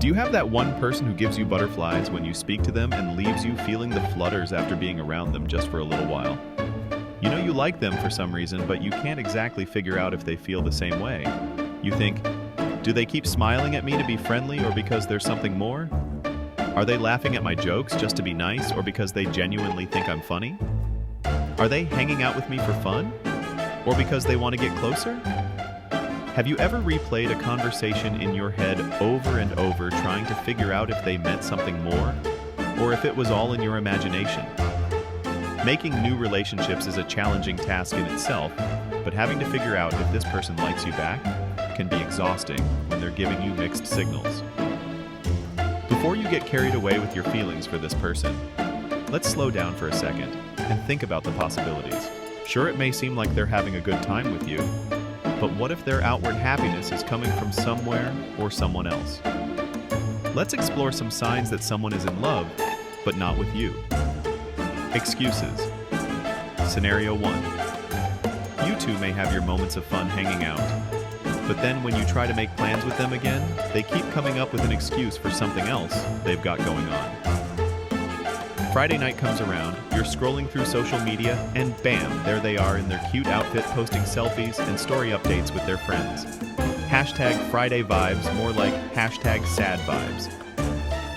Do you have that one person who gives you butterflies when you speak to them and leaves you feeling the flutters after being around them just for a little while? You know you like them for some reason, but you can't exactly figure out if they feel the same way. You think, do they keep smiling at me to be friendly or because there's something more? Are they laughing at my jokes just to be nice or because they genuinely think I'm funny? Are they hanging out with me for fun? Or because they want to get closer? Have you ever replayed a conversation in your head over and over trying to figure out if they meant something more, or if it was all in your imagination? Making new relationships is a challenging task in itself, but having to figure out if this person likes you back can be exhausting when they're giving you mixed signals. Before you get carried away with your feelings for this person, let's slow down for a second and think about the possibilities. Sure, it may seem like they're having a good time with you, but what if their outward happiness is coming from somewhere or someone else? Let's explore some signs that someone is in love, but not with you. Excuses. Scenario 1. You two may have your moments of fun hanging out, but then when you try to make plans with them again, they keep coming up with an excuse for something else they've got going on. Friday night comes around, you're scrolling through social media, and bam, there they are in their cute outfit posting selfies and story updates with their friends. Hashtag Friday vibes, more like hashtag sad vibes.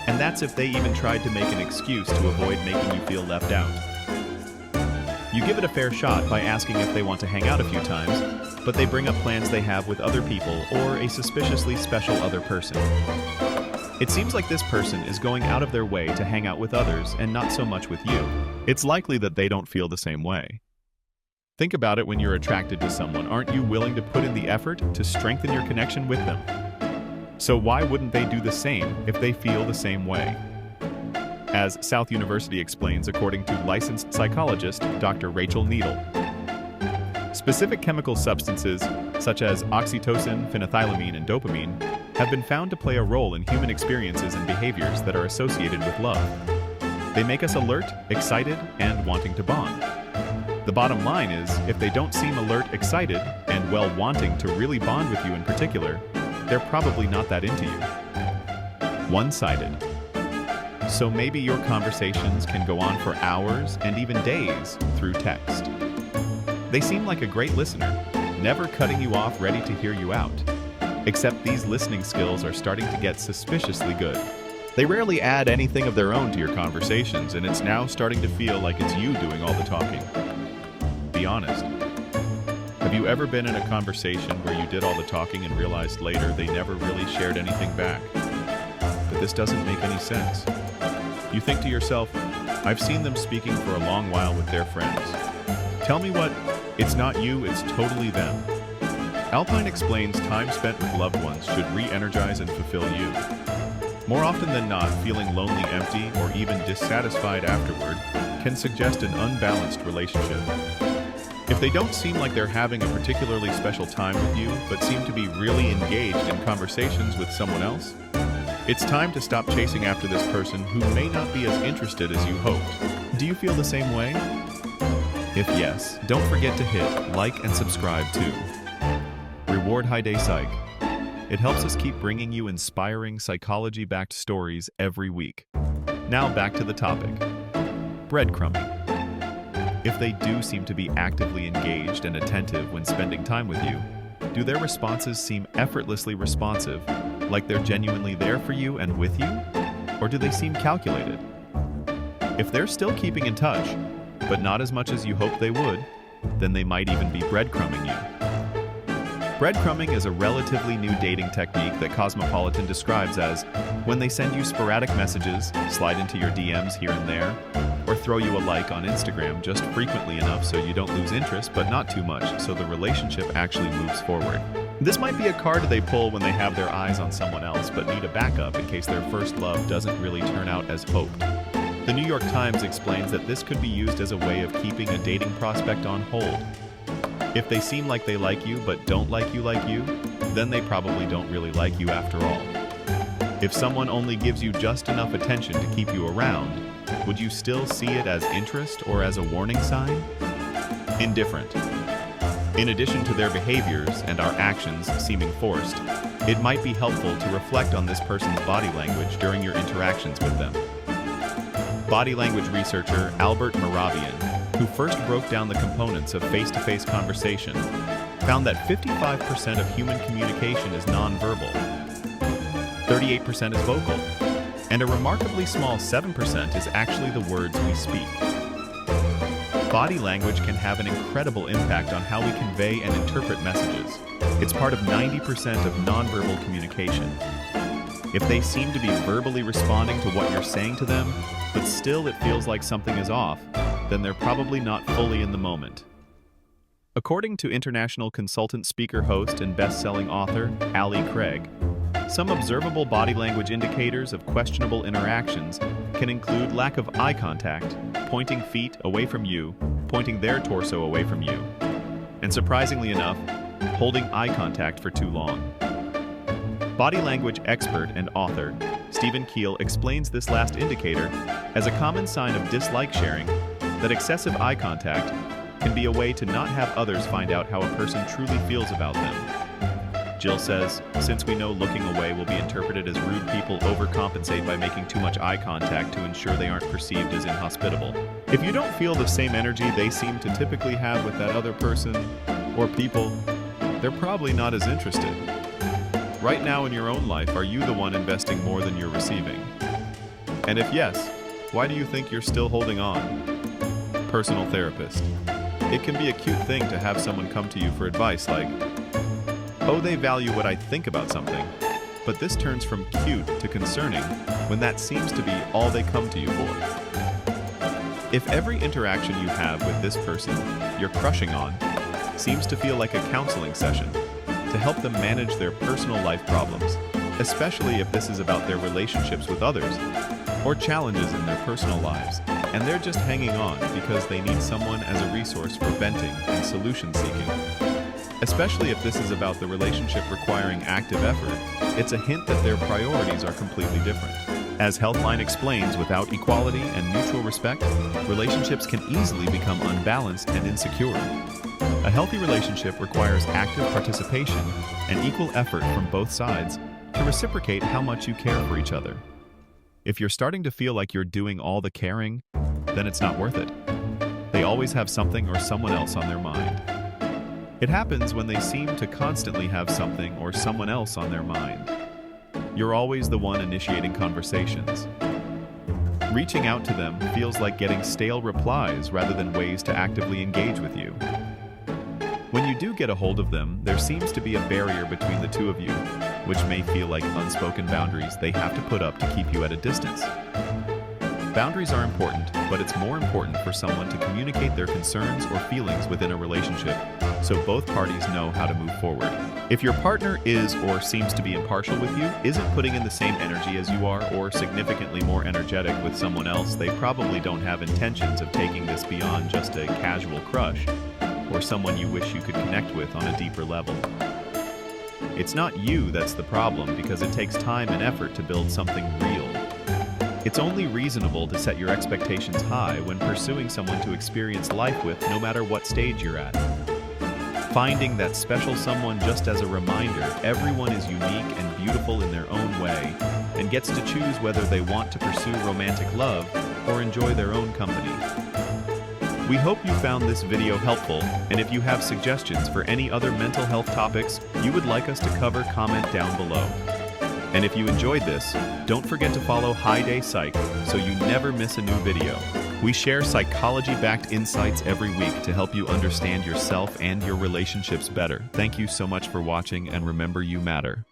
And that's if they even tried to make an excuse to avoid making you feel left out. You give it a fair shot by asking if they want to hang out a few times, but they bring up plans they have with other people or a suspiciously special other person. It seems like this person is going out of their way to hang out with others and not so much with you. It's likely that they don't feel the same way. Think about it when you're attracted to someone. Aren't you willing to put in the effort to strengthen your connection with them? So why wouldn't they do the same if they feel the same way? As South University explains, according to licensed psychologist Dr. Rachel Needle, specific chemical substances such as oxytocin, phenethylamine, and dopamine have been found to play a role in human experiences and behaviors that are associated with love. They make us alert, excited, and wanting to bond. The bottom line is, if they don't seem alert, excited, and wanting to really bond with you in particular, they're probably not that into you. One-sided. So maybe your conversations can go on for hours and even days through text. They seem like a great listener, never cutting you off, ready to hear you out. Except these listening skills are starting to get suspiciously good. They rarely add anything of their own to your conversations, and it's now starting to feel like it's you doing all the talking. Be honest. Have you ever been in a conversation where you did all the talking and realized later they never really shared anything back? But this doesn't make any sense. You think to yourself, I've seen them speaking for a long while with their friends. Tell me what, it's not you, it's totally them. Alpine explains time spent with loved ones should re-energize and fulfill you. More often than not, feeling lonely, empty, or even dissatisfied afterward can suggest an unbalanced relationship. If they don't seem like they're having a particularly special time with you, but seem to be really engaged in conversations with someone else, it's time to stop chasing after this person who may not be as interested as you hoped. Do you feel the same way? If yes, don't forget to hit like and subscribe too. Reward Hi Day Psych. It helps us keep bringing you inspiring psychology-backed stories every week. Now back to the topic. Breadcrumbing. If they do seem to be actively engaged and attentive when spending time with you, do their responses seem effortlessly responsive, like they're genuinely there for you and with you? Or do they seem calculated? If they're still keeping in touch, but not as much as you hoped they would, then they might even be breadcrumbing you. Breadcrumbing is a relatively new dating technique that Cosmopolitan describes as when they send you sporadic messages, slide into your DMs here and there, or throw you a like on Instagram just frequently enough so you don't lose interest, but not too much, so the relationship actually moves forward. This might be a card they pull when they have their eyes on someone else, but need a backup in case their first love doesn't really turn out as hoped. The New York Times explains that this could be used as a way of keeping a dating prospect on hold. If they seem like they like you but don't like you, then they probably don't really like you after all. If someone only gives you just enough attention to keep you around, would you still see it as interest or as a warning sign? Indifferent. In addition to their behaviors and our actions seeming forced, It might be helpful to reflect on this person's body language during your interactions with them. Body language researcher Albert Mehrabian, who first broke down the components of face-to-face conversation, found that 55% of human communication is nonverbal, 38% is vocal, and a remarkably small 7% is actually the words we speak. Body language can have an incredible impact on how we convey and interpret messages. It's part of 90% of nonverbal communication. If they seem to be verbally responding to what you're saying to them, but still it feels like something is off, then they're probably not fully in the moment. According to international consultant, speaker, host, and best-selling author Ali Craig, some observable body language indicators of questionable interactions can include lack of eye contact, pointing feet away from you, pointing their torso away from you, and surprisingly enough, holding eye contact for too long. Body language expert and author Stephen Keel explains this last indicator as a common sign of dislike sharing, that excessive eye contact can be a way to not have others find out how a person truly feels about them. Jill says, since we know looking away will be interpreted as rude, people overcompensate by making too much eye contact to ensure they aren't perceived as inhospitable. If you don't feel the same energy they seem to typically have with that other person or people, they're probably not as interested. Right now in your own life, are you the one investing more than you're receiving? And if yes, why do you think you're still holding on? Personal therapist. It can be a cute thing to have someone come to you for advice like, oh, they value what I think about something, but this turns from cute to concerning when that seems to be all they come to you for. If every interaction you have with this person you're crushing on seems to feel like a counseling session to help them manage their personal life problems, especially if this is about their relationships with others or challenges in their personal lives, and they're just hanging on because they need someone as a resource for venting and solution seeking. Especially if this is about the relationship requiring active effort, it's a hint that their priorities are completely different. As Healthline explains, without equality and mutual respect, relationships can easily become unbalanced and insecure. A healthy relationship requires active participation and equal effort from both sides to reciprocate how much you care for each other. If you're starting to feel like you're doing all the caring, then it's not worth it. They always have something or someone else on their mind. It happens when they seem to constantly have something or someone else on their mind. You're always the one initiating conversations. Reaching out to them feels like getting stale replies rather than ways to actively engage with you. When you do get a hold of them, there seems to be a barrier between the two of you, which may feel like unspoken boundaries they have to put up to keep you at a distance. Boundaries are important, but it's more important for someone to communicate their concerns or feelings within a relationship so both parties know how to move forward. If your partner is or seems to be impartial with you, isn't putting in the same energy as you are, or significantly more energetic with someone else, they probably don't have intentions of taking this beyond just a casual crush or someone you wish you could connect with on a deeper level. It's not you that's the problem, because it takes time and effort to build something real. It's only reasonable to set your expectations high when pursuing someone to experience life with, no matter what stage you're at. Finding that special someone just as a reminder everyone is unique and beautiful in their own way and gets to choose whether they want to pursue romantic love or enjoy their own company. We hope you found this video helpful, and if you have suggestions for any other mental health topics you would like us to cover, comment down below. And if you enjoyed this, don't forget to follow Hi Day Psych so you never miss a new video. We share psychology-backed insights every week to help you understand yourself and your relationships better. Thank you so much for watching, and remember, you matter.